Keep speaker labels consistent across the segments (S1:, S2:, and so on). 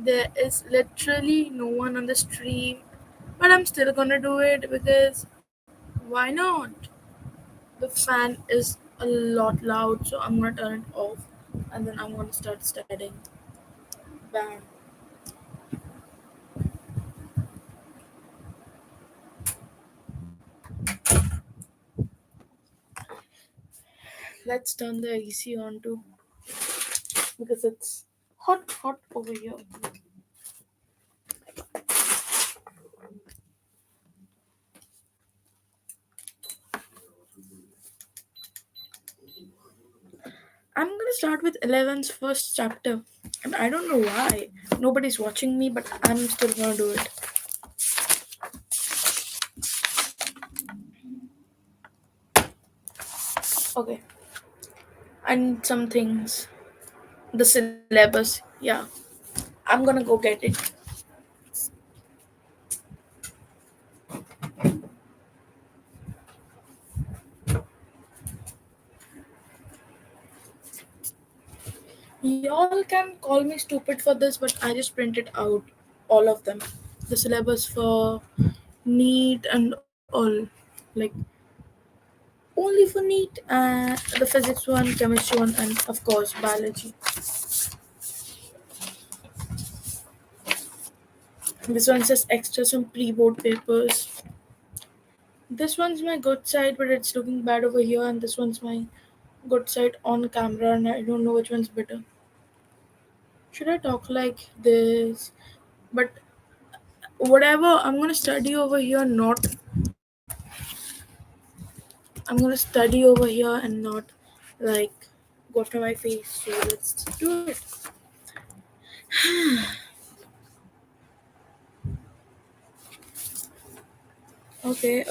S1: There is literally no one on the stream, but I'm still gonna do it because why not? The fan is a lot loud, so I'm gonna turn it off and then I'm gonna start studying. Bam. Let's turn the AC on too because it's hot over here. I'm gonna start with 11's first chapter, and I don't know why. Nobody's watching me, but I'm still gonna do it. Okay, I need some things. The syllabus, yeah. I'm gonna go get it. Y'all can call me stupid for this, but I just printed out all of them. The syllabus for neat and all. Like, only for neat, the physics one, chemistry one, and of course, biology. This one says extra some pre-board papers. This one's my good side, but it's looking bad over here, and this one's my good side on camera, and I don't know which one's better. Should I talk like this? But whatever, I'm gonna study over here, not. I'm gonna study over here and not like go after my face. So let's do it. Okay.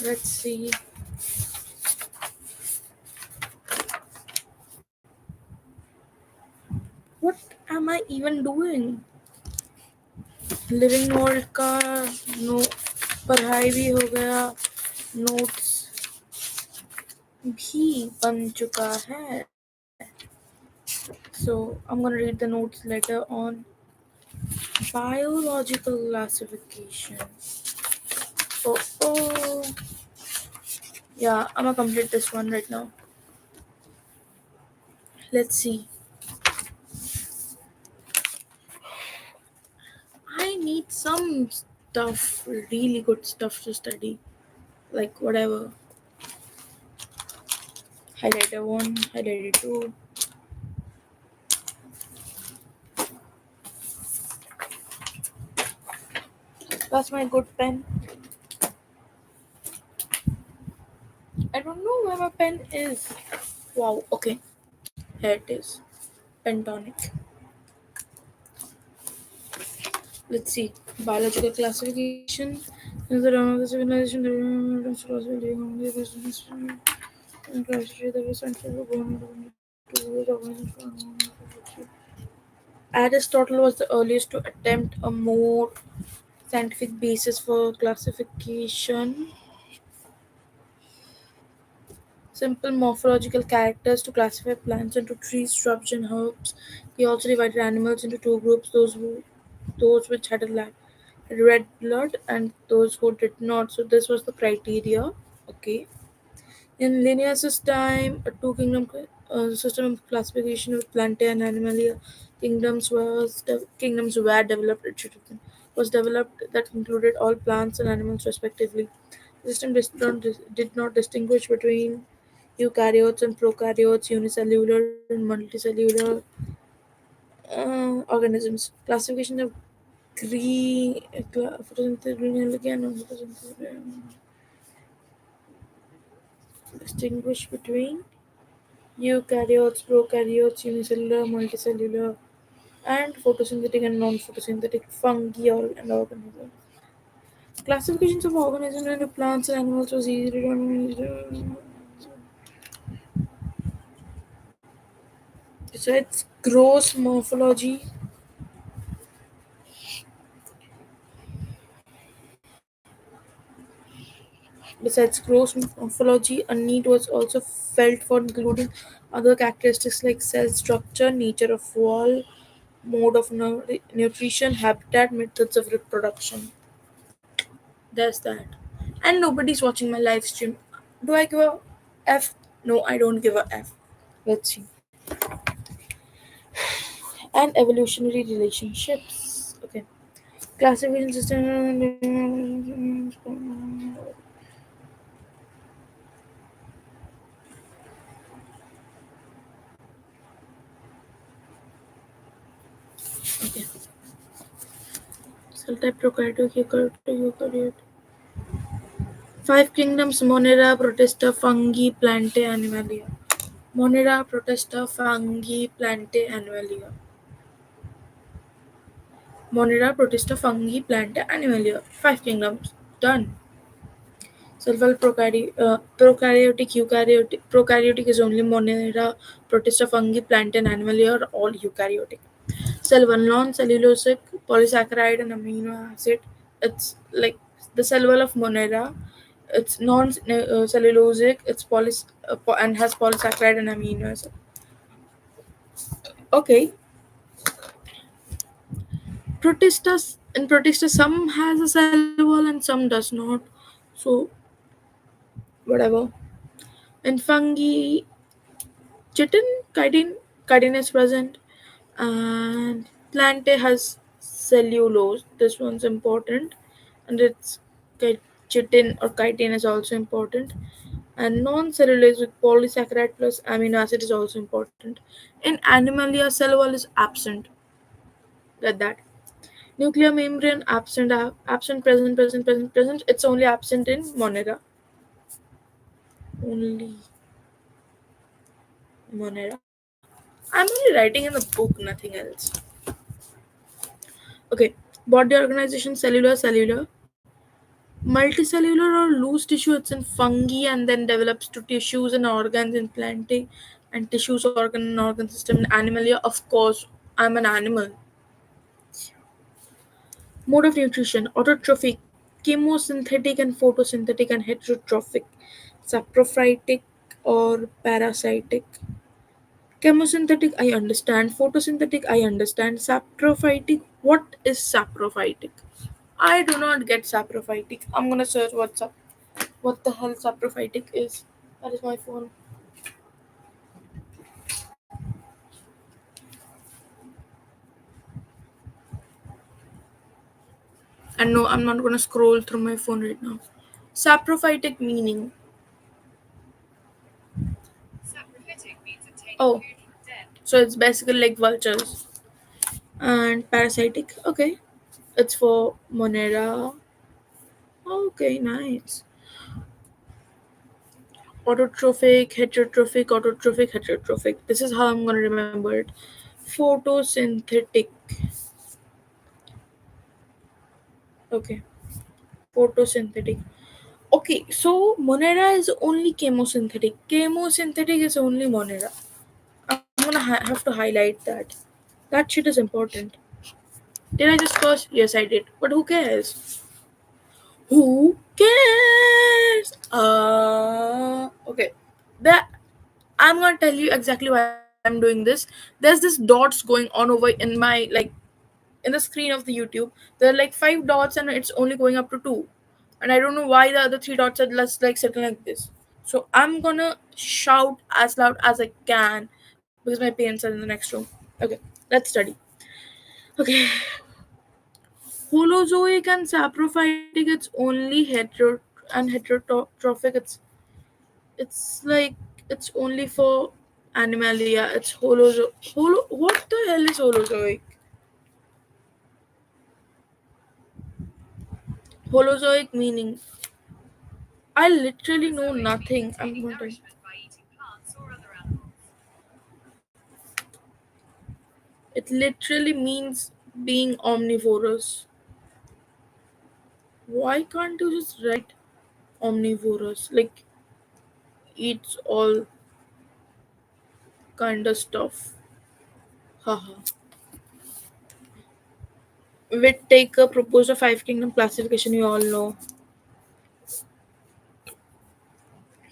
S1: Let's see. What am I even doing? Living world का no पढ़ाई भी हो गया, notes भी बन चुका है. So I'm gonna read the notes later on. Biological classification. Oh. Yeah, I'm gonna complete this one right now. Let's see. I need some stuff, really good stuff to study. Like whatever. Highlighter 1, highlighter 2. That's my good pen. I don't know where my pen is. Wow, okay. Here it is. Pentonic. Let's see. Biological classification. Is the run of the civilization Aristotle was the earliest to attempt a more scientific basis for classification. Simple morphological characters to classify plants into trees, shrubs, and herbs. He also divided animals into two groups: those which had a red blood and those who did not. So this was the criteria. Okay. In Linnaeus's time, a two-kingdom system of classification with Plantae and Animalia kingdoms were developed. It should have been, was developed that included all plants and animals respectively. The system did not distinguish between eukaryotes and prokaryotes, unicellular and multicellular organisms. Classification of green, photosynthetic green again, distinguish between eukaryotes, prokaryotes, unicellular, multicellular, and photosynthetic and non-photosynthetic fungi and organisms. Classifications of organisms into plants and animals was easy to besides gross morphology. Besides gross morphology, a need was also felt for including other characteristics like cell structure, nature of wall, mode of nutrition, habitat, methods of reproduction. There's that. And nobody's watching my live stream. Do I give a F? No, I don't give a F. Let's see. And evolutionary relationships. Okay. Classification system. Okay. Cell type prokaryote, eukaryote. Five kingdoms: Monera, Protista, Fungi, Plantae, Animalia. Monera, Protista, Fungi, Plantae, Animalia. Monera, Protista, Fungi, Plantae, Animalia. Five kingdoms. Done. Several prokaryotic, eukaryotic. Prokaryotic is only Monera, Protista, Fungi, Plantae, and Animalia are all eukaryotic. Cell 1, non-cellulosic, polysaccharide, and amino acid. It's like the cell wall of Monera. It's non-cellulosic. It's and has polysaccharide and amino acid. Okay, Protistas in Protista some has a cell wall and some does not. So whatever. In fungi, chitin, chitin is present, and plantae has cellulose. This one's important, and it's chitin or chitin is also important. And non-cellulose with polysaccharide plus amino acid is also important. In Animalia, cell wall is absent. Get that. Nuclear membrane absent, present. It's only absent in Monera. Only Monera. I'm only writing in the book, nothing else. Okay. Body organization: cellular. Multicellular or loose tissue, it's in fungi and then develops to tissues and organs in plantae, and tissues, organ and organ system in Animalia. Of course, I'm an animal. Mode of nutrition: autotrophic, chemosynthetic and photosynthetic, and heterotrophic, saprophytic or parasitic. Chemosynthetic, I understand. Photosynthetic, I understand. Saprophytic, what is saprophytic? I do not get saprophytic. I'm gonna search what the hell saprophytic is. That is my phone. And no, I'm not gonna scroll through my phone right now. Saprophytic meaning. Oh, so it's basically like vultures. And parasitic, okay. It's for Monera. Okay, nice. Autotrophic. This is how I'm gonna remember it. Photosynthetic. Okay, photosynthetic. Okay, so Monera is only chemosynthetic. Chemosynthetic is only Monera. I'm gonna have to highlight that. That shit is important. Did I just curse? Yes, I did. But who cares? Who cares? Okay. That I'm gonna tell you exactly why I'm doing this. There's this dots going on over in my in the screen of the YouTube. There are like five dots and it's only going up to two. And I don't know why the other three dots are less like sitting like this. So I'm gonna shout as loud as I can because my parents are in the next room. Okay, let's study. Okay, Holozoic and saprophytic, it's only heterotrophic. It's like it's only for Animalia. It's What the hell is Holozoic? Holozoic meaning. I literally know nothing. I'm going to. It literally means being omnivorous. Why can't you just write omnivorous? Like eats all kind of stuff. Haha. Whittaker proposed a five kingdom classification, you all know.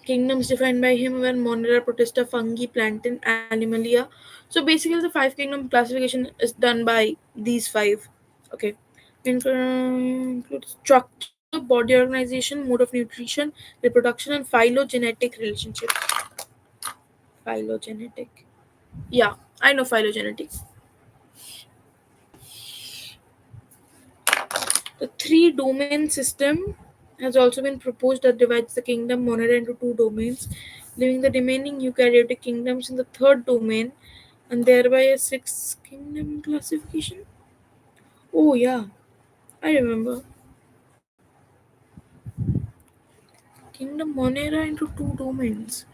S1: Kingdoms defined by him were Monera, Protista, Fungi, Plantain, Animalia. So basically, the five kingdom classification is done by these five. Okay. Includes structure, body organization, mode of nutrition, reproduction, and phylogenetic relationships. Phylogenetic. Yeah, I know phylogenetic. The three domain system has also been proposed that divides the kingdom Monera into two domains, leaving the remaining eukaryotic kingdoms in the third domain, and thereby a six kingdom classification. Oh, yeah, I remember. Kingdom Monera into two domains.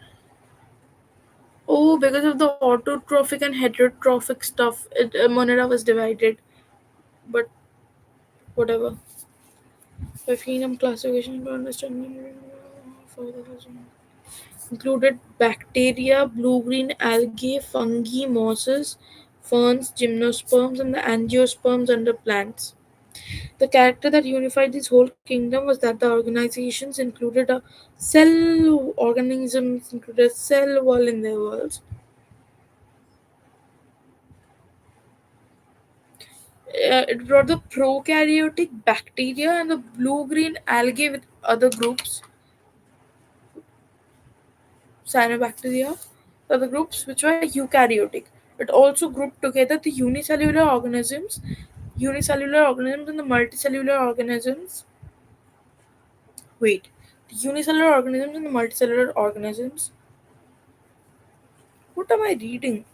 S1: Oh, because of the autotrophic and heterotrophic stuff, Monera was divided. But whatever. Five kingdom classification to understand further. Included bacteria, blue-green algae, fungi, mosses, ferns, gymnosperms, and the angiosperms under plants. The character that unified this whole kingdom was that the organisms included a cell wall in their walls. It brought the prokaryotic bacteria and the blue-green algae with other groups, cyanobacteria, other groups which were eukaryotic. It also grouped together the unicellular organisms and the multicellular organisms. Wait, the unicellular organisms and the multicellular organisms. What am I reading?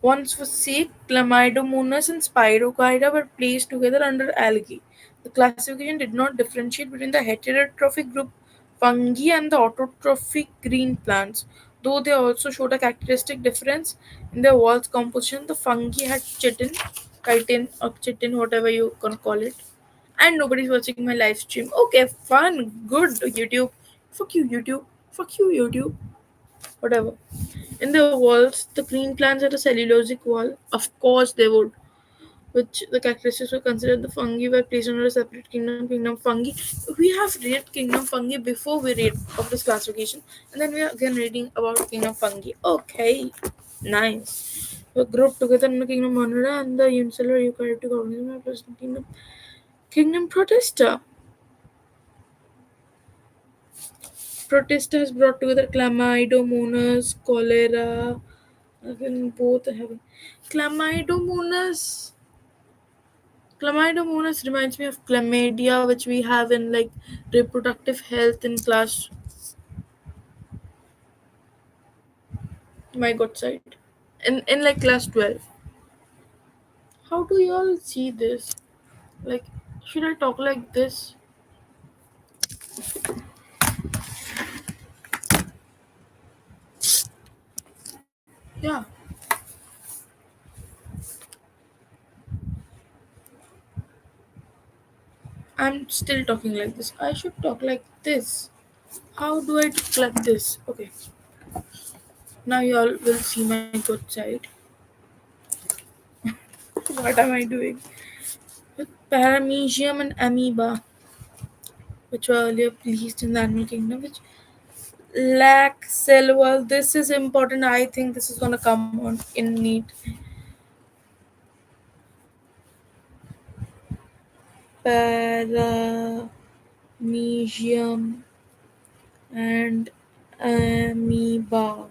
S1: Once for sake, Chlamydomonas and Spirogyra were placed together under algae. The classification did not differentiate between the heterotrophic group fungi and the autotrophic green plants, though they also showed a characteristic difference in their walls composition. The fungi had chitin, whatever you can call it. And nobody's watching my live stream. Okay, fun, good, YouTube. Fuck you, YouTube. Fuck you, YouTube. Whatever. In the walls, the green plants had a cellulosic wall. Of course, they would. Which the characteristics were considered the fungi were placed under a separate kingdom, kingdom fungi. We have read kingdom fungi before we read of this classification, and then we are again reading about kingdom fungi. Okay, nice. We're grouped together in the kingdom Monera and the unicellular eukaryotic organism plus the kingdom Protista. Protista has brought together Chlamydomonas, cholera. Again, both are having Chlamydomonas. Chlamydomonas reminds me of chlamydia, which we have in like reproductive health in class. My god side. In like class 12. How do y'all see this? Like, should I talk like this? Yeah, I'm still talking like this. I should talk like this. How do I talk like this? Okay, now y'all will see my good side. What am I doing? With paramecium and amoeba, which were earlier placed in the animal kingdom, which lack cell wall. This is important. I think this is gonna come on in neat. Paramecium and amoeba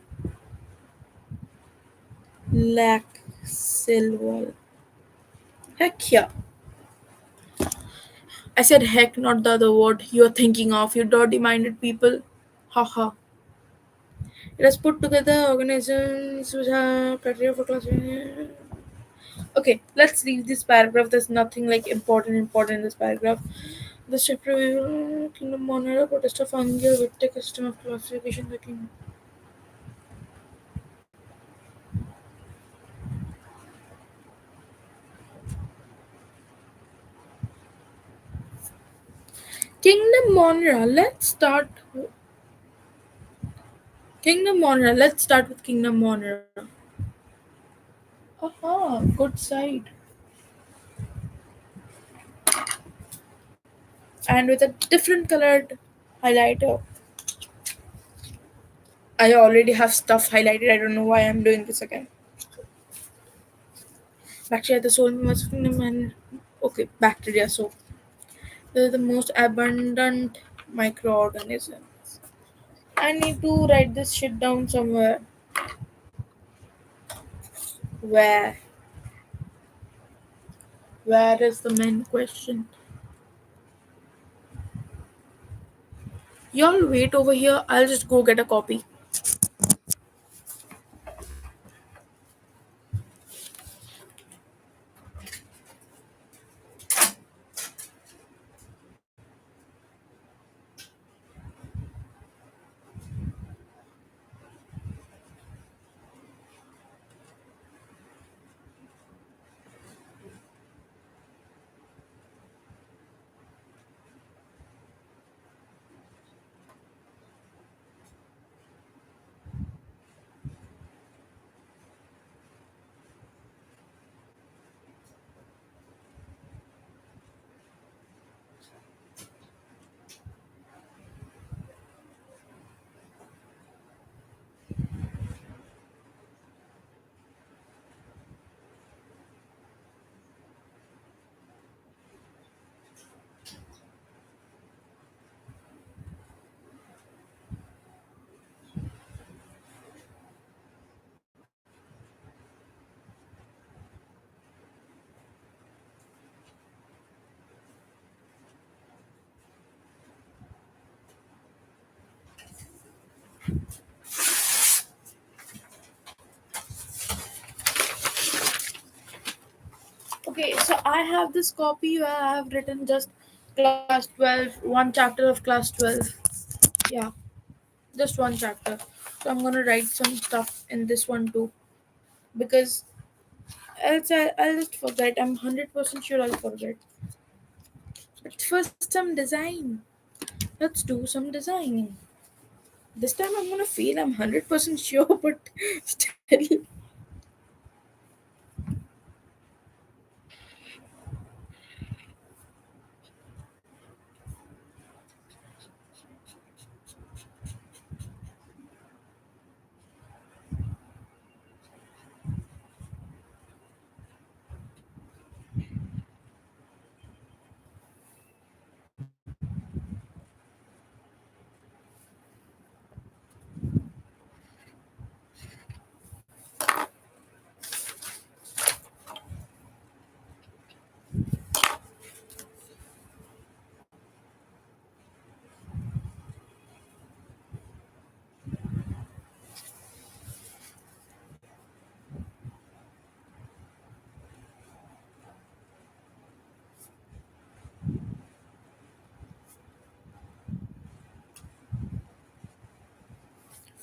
S1: lack cell wall. Heck yeah. I said heck, not the other word you're thinking of, you dirty minded people. Haha. It has put together organisms which have criteria for classification. Okay, let's read this paragraph. There's nothing like important in this paragraph. This chapter will Kingdom Monera, Protesta Fungi, with the custom of classification the kingdom. Kingdom Monera. Let's start with Kingdom Monera. Aha, good side. And with a different colored highlighter. I already have stuff highlighted. I don't know why I'm doing this again. Bacteria, the soul must and okay, bacteria. So they're the most abundant microorganisms. I need to write this shit down somewhere. Where? Where is the main question? Y'all wait over here. I'll just go get a copy. Okay, so I have this copy where I have written just class 12, one chapter of class 12. Yeah, just one chapter. So I'm gonna write some stuff in this one too because else I'll just forget. I'm 100% sure I'll forget. But first, some design. Let's do some design. This time I'm gonna fail. I'm 100% sure, but still.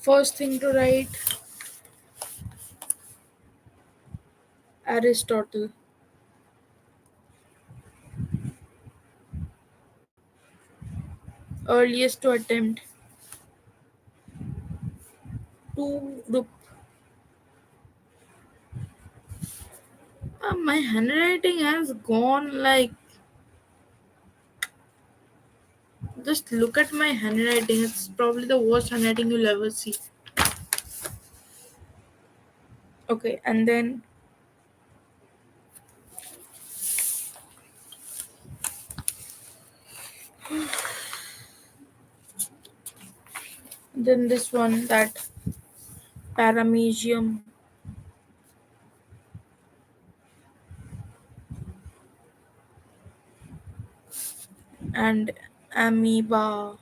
S1: First thing to write Aristotle. Earliest to attempt two group. My handwriting has gone like. Just look at my handwriting. It's probably the worst handwriting you'll ever see. Okay, and then this one, that paramecium and amoeba,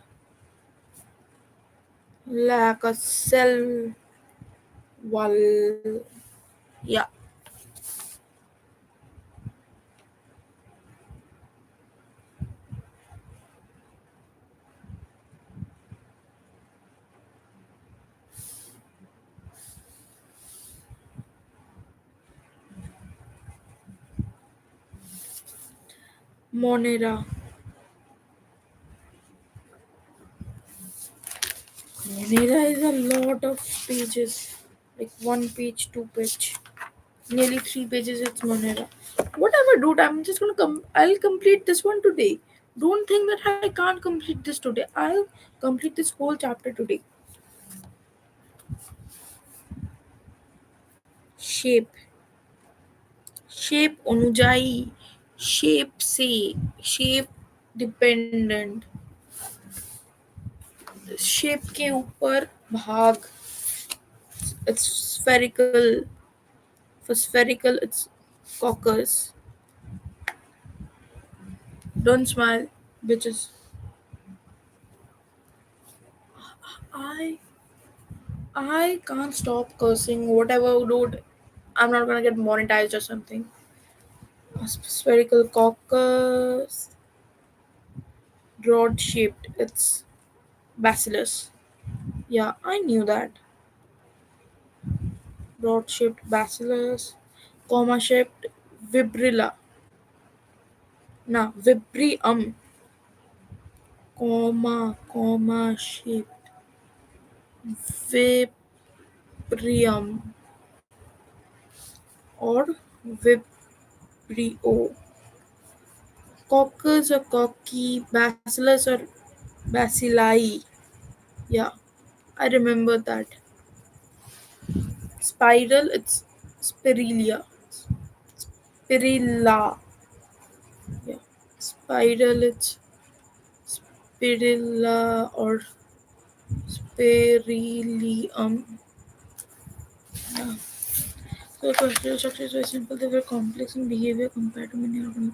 S1: like a cell wall. Yeah, monera. There's a lot of pages, like one page, two page, nearly three pages. It's Monera. Whatever, dude. I'm just gonna come. I'll complete this one today. Don't think that I can't complete this today. I'll complete this whole chapter today. Shape, shape अनुजाई, shape से, shape dependent, shape के ऊपर भाग. It's spherical. For spherical, it's coccus. Don't smile, bitches. I I can't stop cursing. Whatever, dude. I'm not gonna get monetized or something. Spherical coccus, broad shaped. It's bacillus. Yeah, I knew that. Broad shaped bacillus. Comma shaped vibrilla. Nah, vibrium. Comma shaped vibrium or vibrio. Coccus or cocky, bacillus or bacilli. Yeah, I remember that. Spiral, it's spirilla. Spirilla. Yeah. Spiral, it's spirilla or spirilium. Yeah. So structural structure is very simple. They were complex in behavior compared to many organic.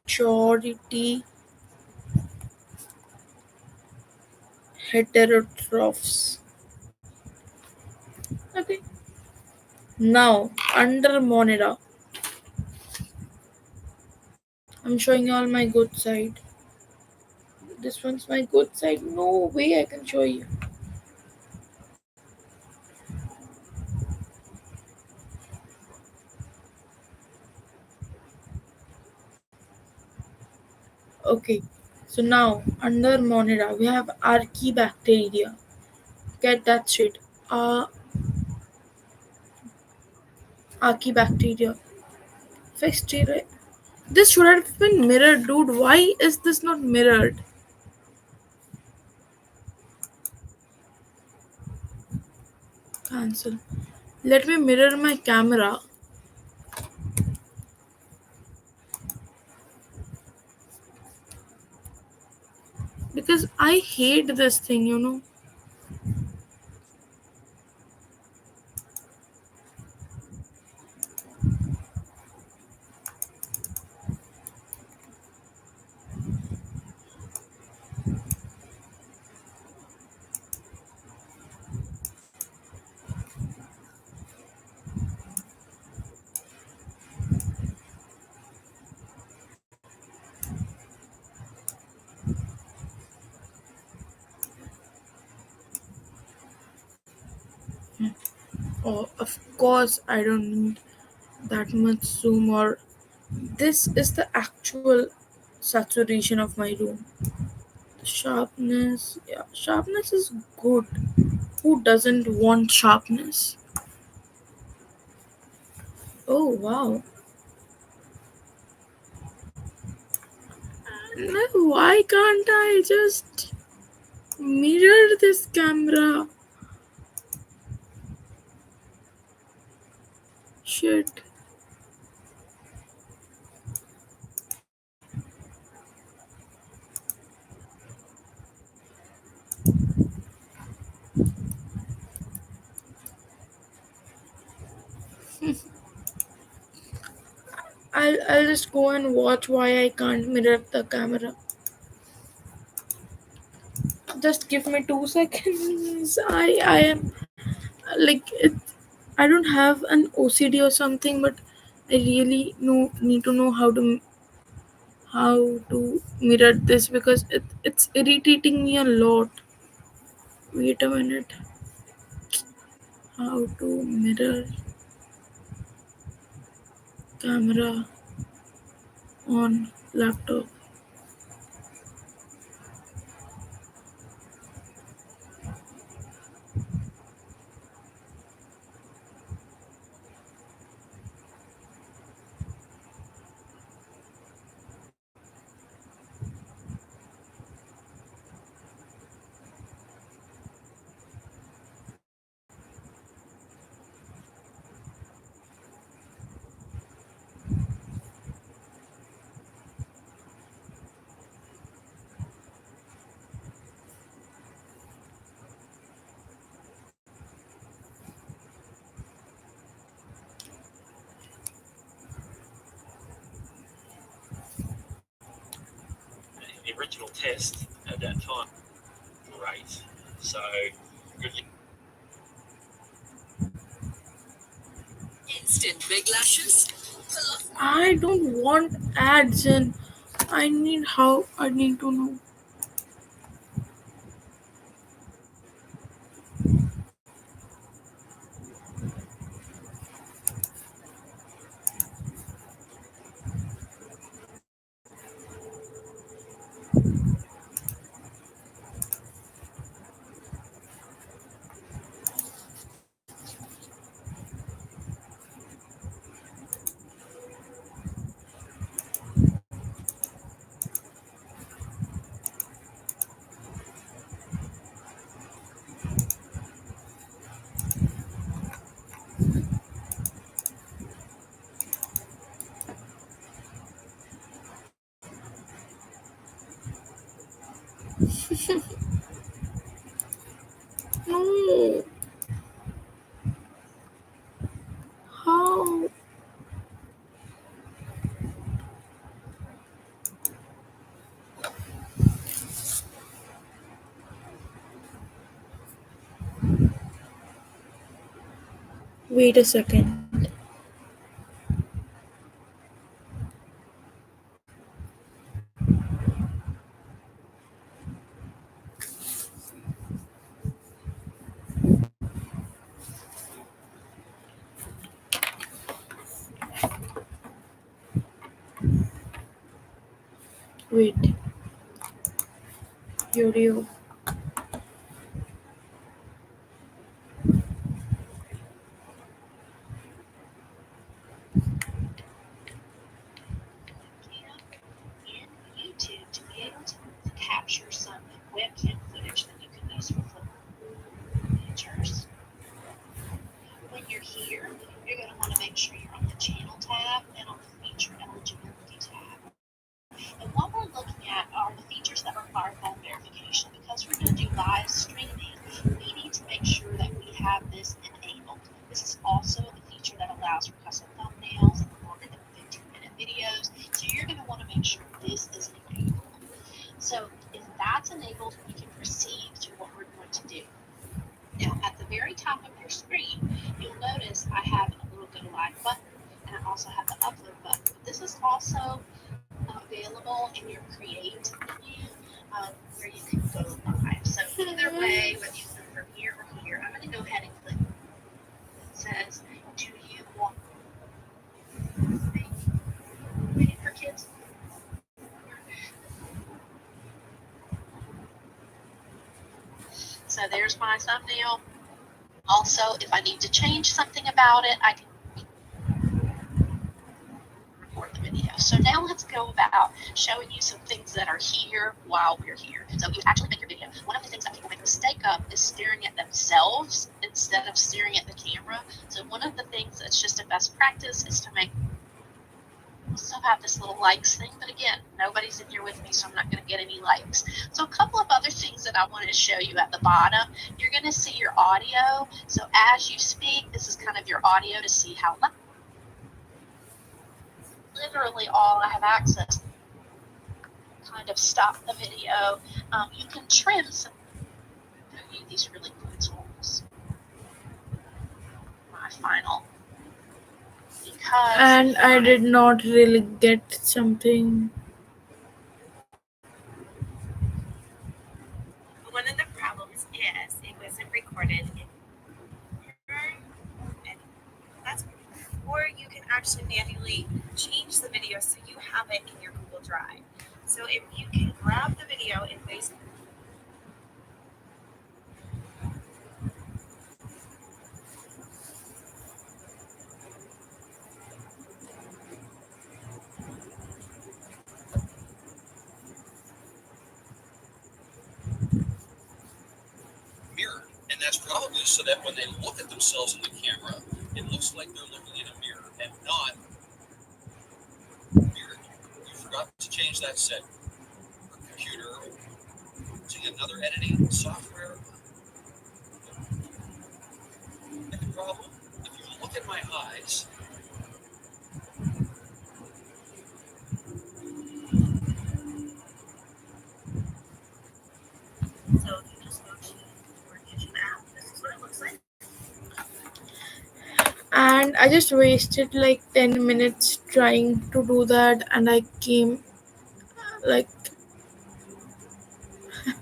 S1: Majority heterotrophs. Okay. Now under Monera, I'm showing you all my good side. This one's my good side. No way I can show you. Okay, so now under Monera we have Archaebacteria. Get that straight. Uh, Archaebacteria. Fixed. This should have been mirrored, dude. Why is this not mirrored? Cancel. Let me mirror my camera because I hate this thing. Oh, of course, I don't need that much zoom or. This is the actual saturation of my room. Sharpness, yeah, sharpness is good. Who doesn't want sharpness? Oh wow. No, why can't I just mirror this camera? Shit. I'll just go and watch why I can't mirror the camera. Just give me 2 seconds. I am like it. I don't have an OCD or something, but I really need to know how to mirror this because it's irritating me a lot. Wait a minute. How to mirror camera on laptop. I don't want ads in. I need to know. No. How? Wait a second. Wait. Audio. And I did not really get something. And I just wasted like 10 minutes trying to do that, and I came like, and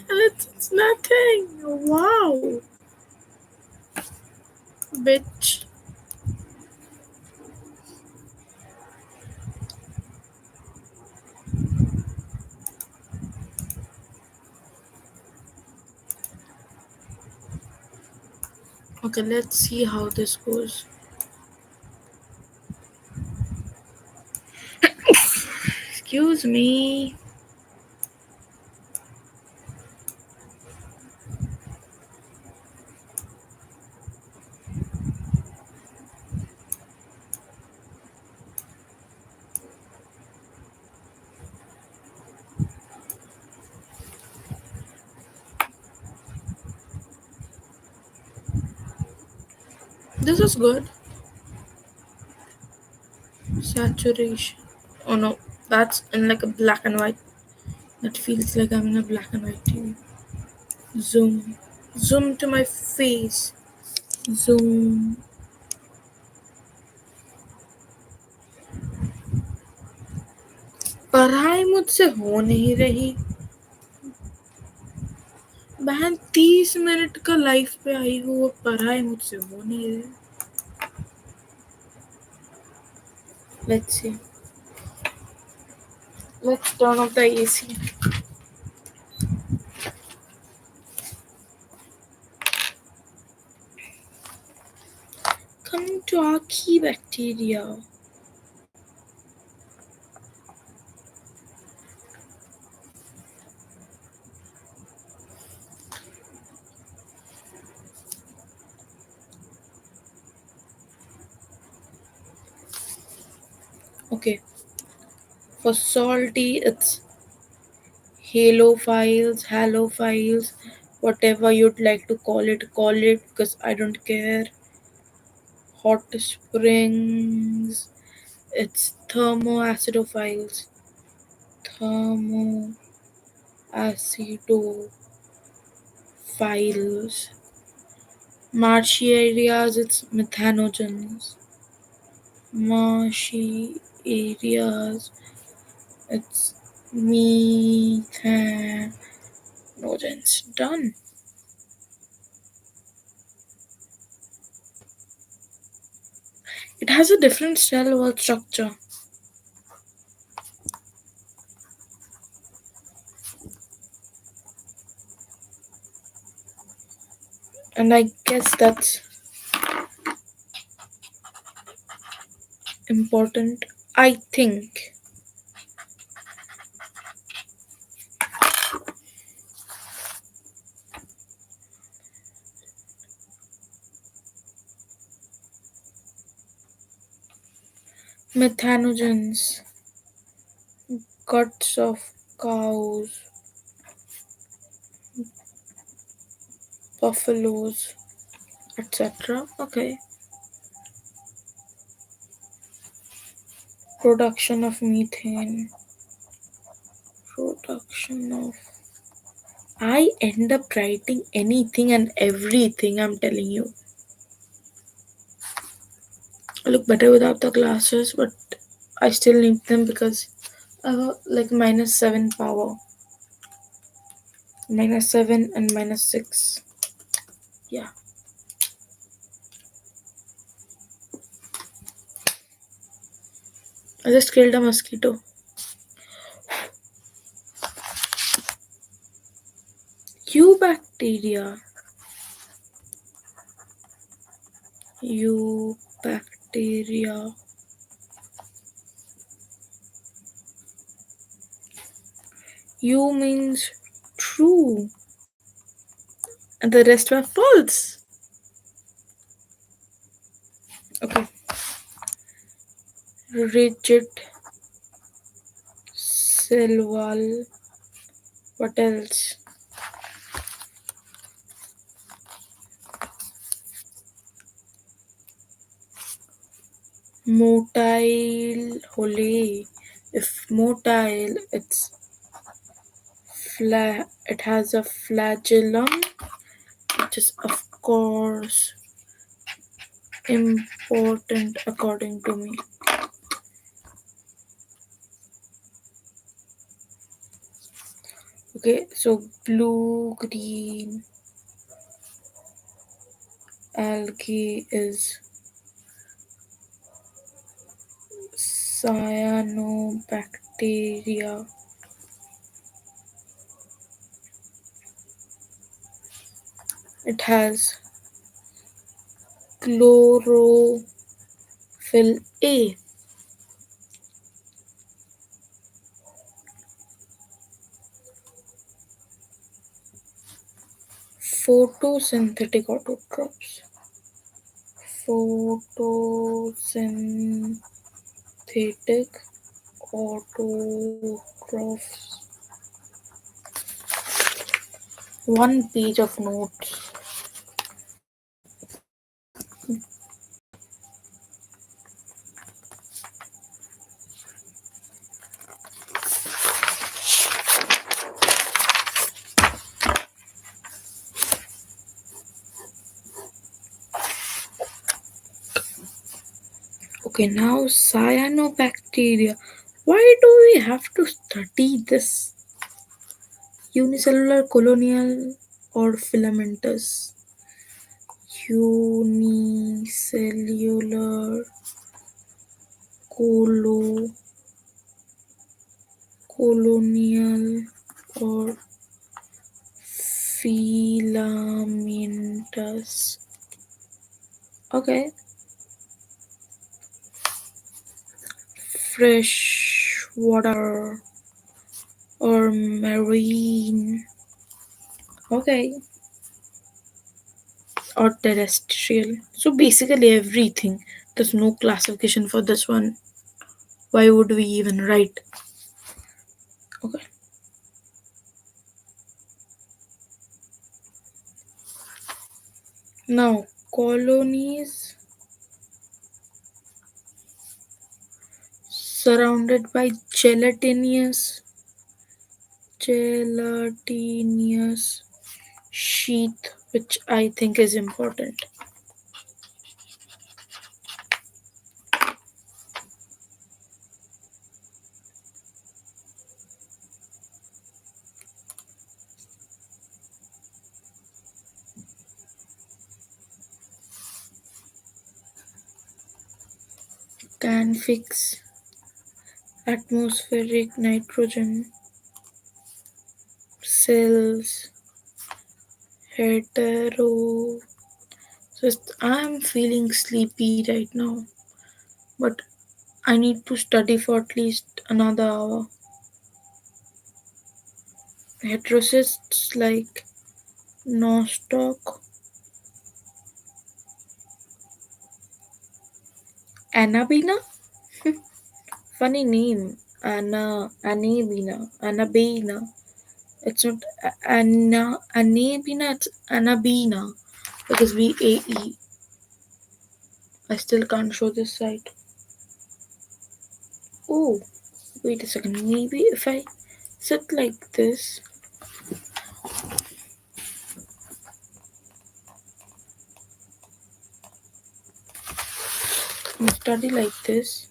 S1: it's nothing. Wow, bitch. Okay, let's see how this goes. Excuse me. This is good. Saturation. Oh no, that's in like a black and white. That feels like I'm in a black and white TV. Zoom. Zoom to my face. Zoom. पढ़ाई मुझसे हो नहीं रही. बहन 30 minute का life पे आई हूँ, वो पढ़ाई मुझसे हो नहीं रही. Let's see. Let's turn off the AC. Coming to our key bacteria. Okay. For salty, it's halophiles, whatever you'd like to call it, because I don't care. Hot springs, it's thermoacidophiles. Thermoacidophiles. Marshy areas, it's methanogens. Marshy areas, it's methanogens. Done. It has a different cell wall structure. And I guess that's important. I think. Methanogens, guts of cows, buffaloes, etc. Okay. Production of methane. Production of. I end up writing anything and everything, I'm telling you. I look better without the glasses, but I still need them because I have like -7 power. -7 and -6. Yeah. I just killed a mosquito. Eubacteria. Eubacteria. U means true, and the rest were false. Okay. Rigid. Silval. What else? Motile. Holy. If motile, it has a flagellum, which is of course important according to me. Okay, so blue green algae is cyanobacteria. It has chlorophyll A. Photosynthetic autotrophs. Photosynthetic autotrophs. One page of notes. Okay, now cyanobacteria. Why do we have to study this? Unicellular, colonial, or filamentous? Unicellular, colo, colonial, or filamentous. Okay, fresh water or marine. Okay, or terrestrial. So basically everything. There's no classification for this one. Why would we even write? Okay. Now colonies surrounded by gelatinous sheath, which I think is important. Can fix atmospheric nitrogen cells hetero. I'm feeling sleepy right now, but I need to study for at least another hour. Heterocysts like nostoc, anabina, funny name, anabina. It's not anabina, it's anabina because VAE. I still can't show this side. Oh, wait a second. Maybe if I sit like this, and study like this.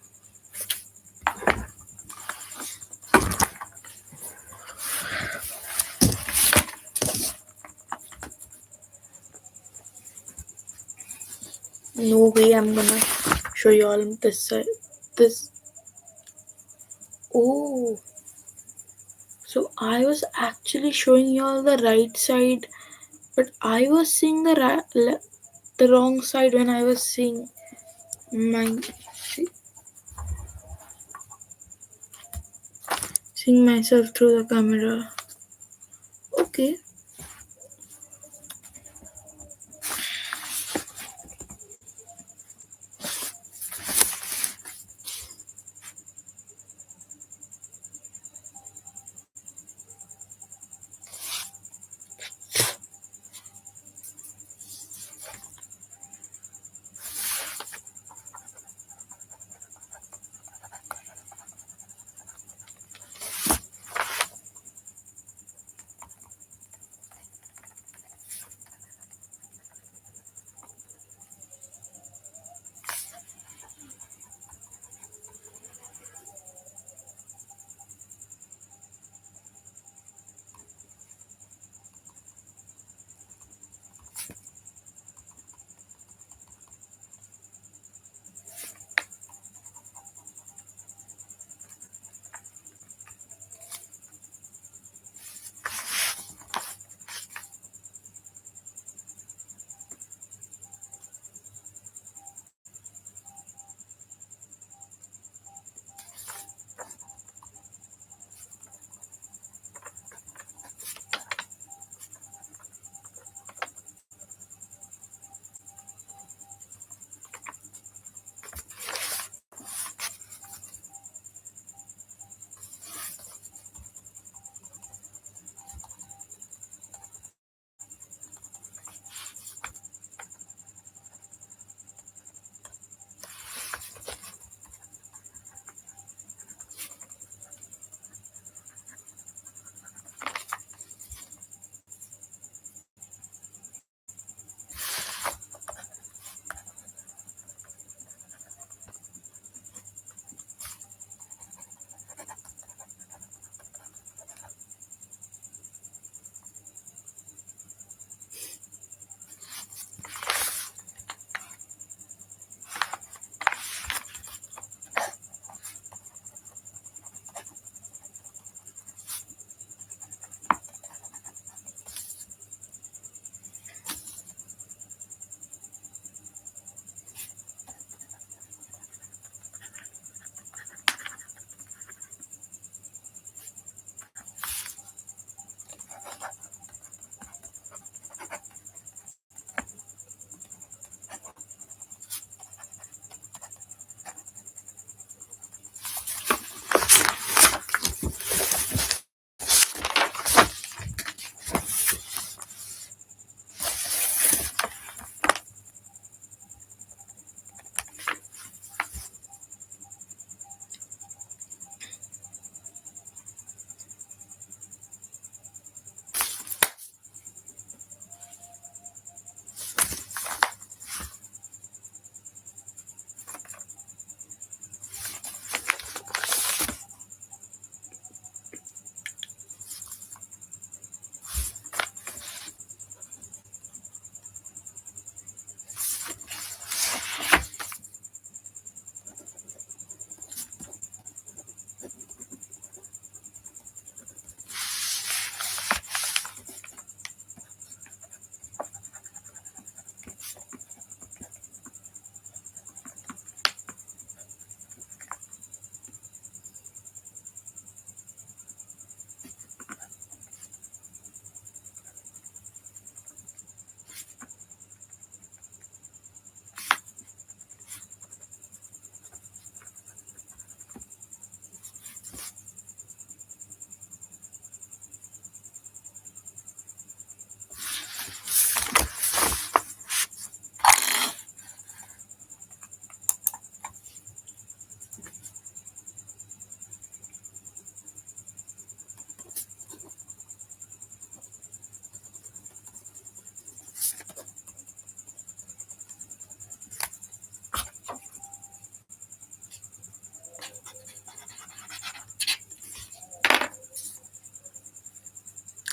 S1: No way I'm gonna show you all this side. This Oh, so I was actually showing you all the right side, but I was seeing the wrong side when I was my see- seeing myself through the camera. Okay.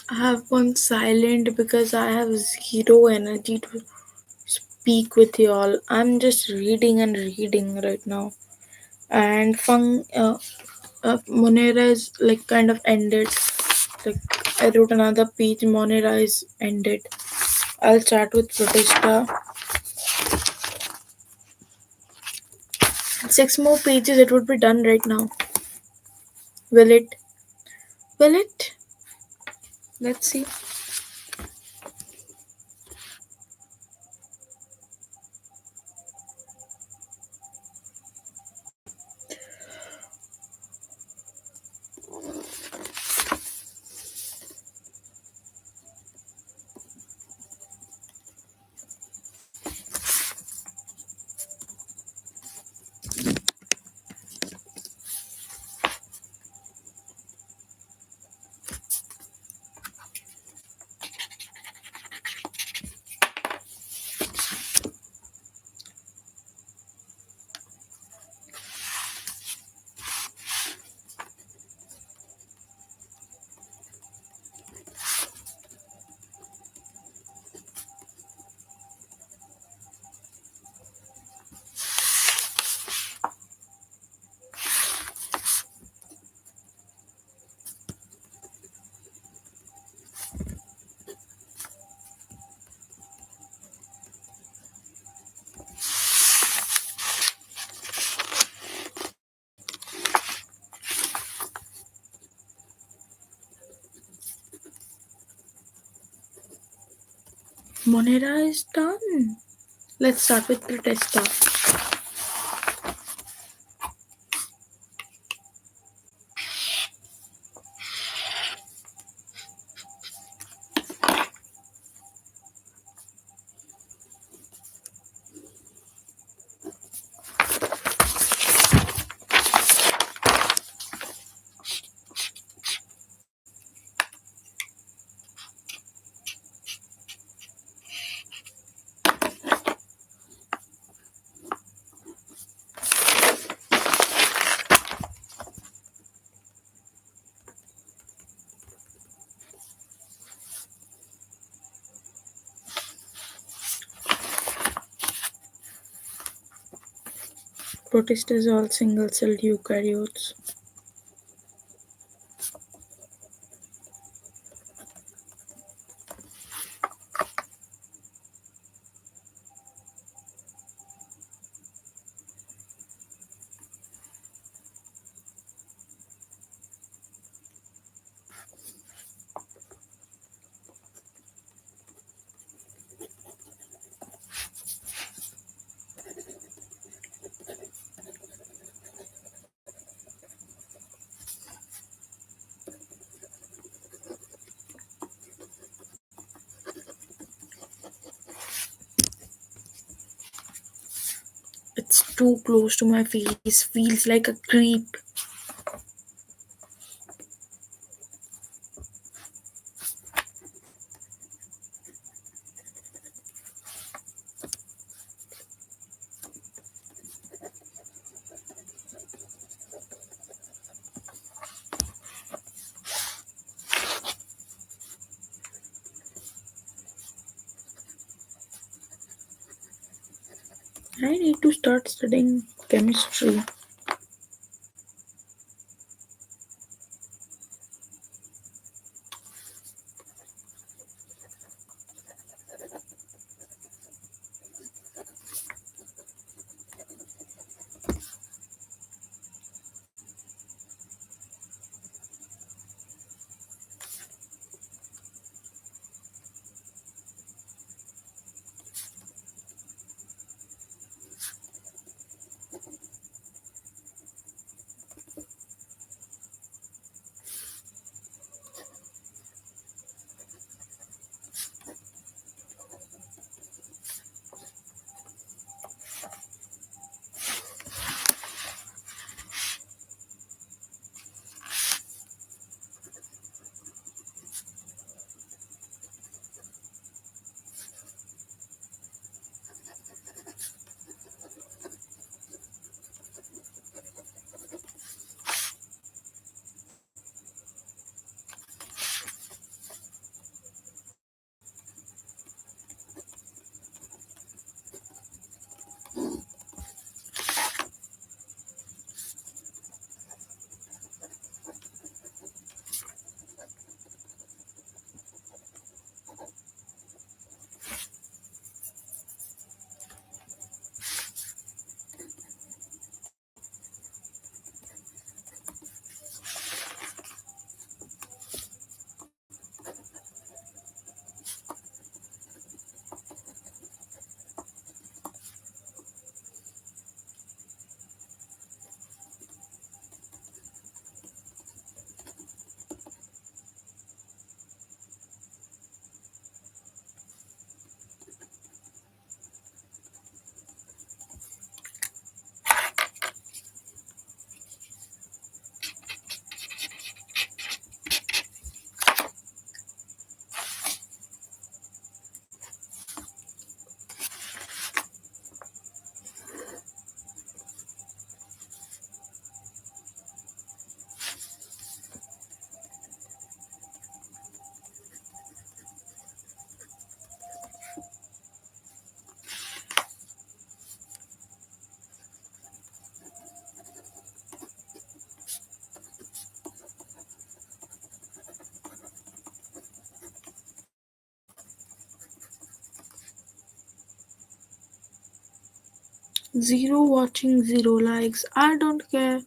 S1: I have gone silent because I have zero energy to speak with you all. I'm just reading and reading right now. And Monera is like kind of ended. Like I wrote another page. Monera is ended. I'll start with Protesta. Six more pages. It would be done right now. Will it? Will it? Let's see. Monera is done. Let's start with Protesta. Protista is all single-celled eukaryotes. It's too close to my face. Feels like a creep. I need to start studying chemistry. Zero watching, zero likes. I don't care.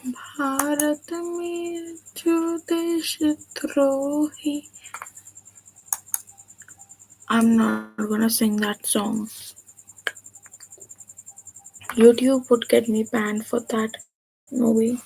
S1: Bharat में जो देशद्रोही. I'm not gonna sing that song. YouTube would get me banned for that. No way.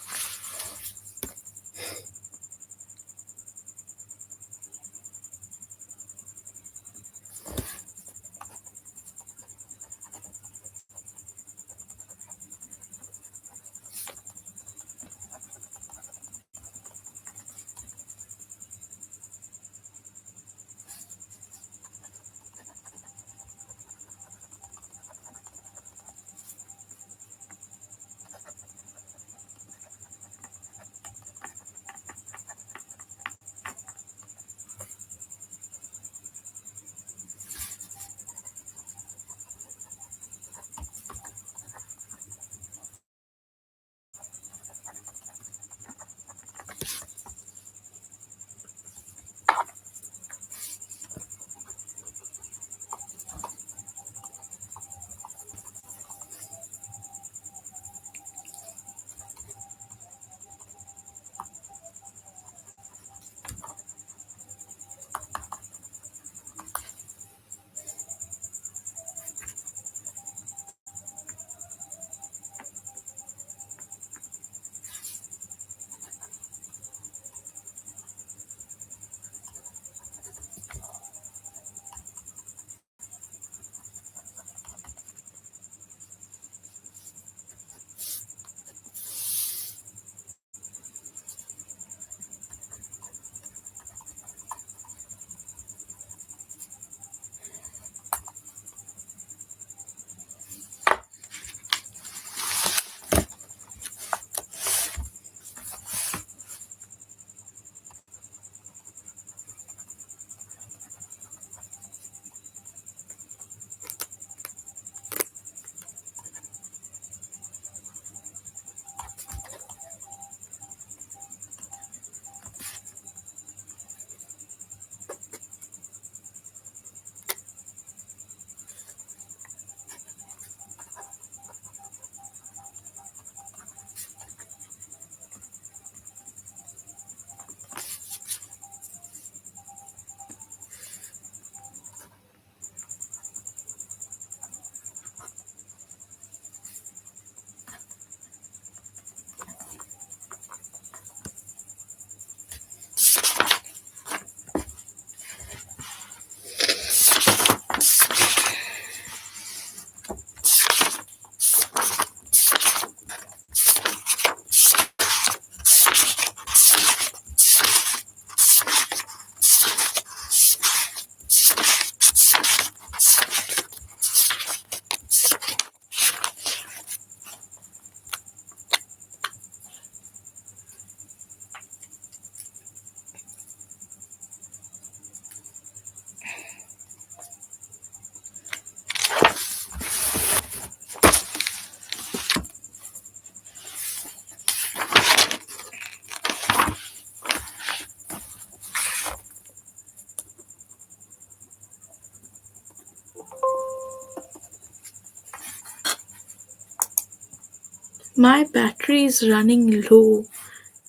S1: My battery is running low.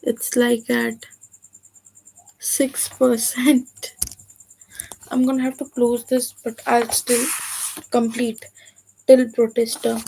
S1: It's like at 6%. I'm gonna have to close this, but I'll still complete till protester.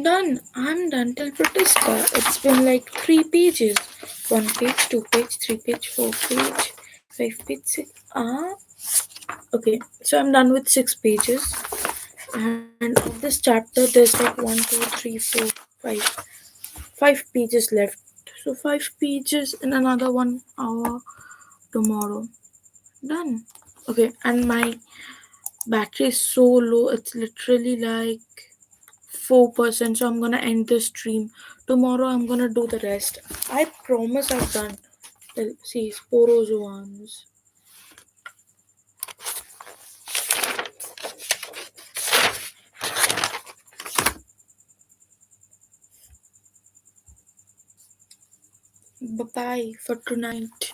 S1: Done. I'm done till Pratiska. It's been like 3 pages. 1 page, 2 page, 3 page, 4 page, 5 page, six. Okay. So I'm done with 6 pages. And of this chapter, there's like 1, 2, 3, 4, 5. 5 pages left. So 5 pages in another 1 hour tomorrow. Done. Okay. And my battery is so low. It's literally like 4%, so I'm gonna end the stream. Tomorrow I'm gonna do the rest. I promise I've done. See, sporozoans. Bye bye for tonight.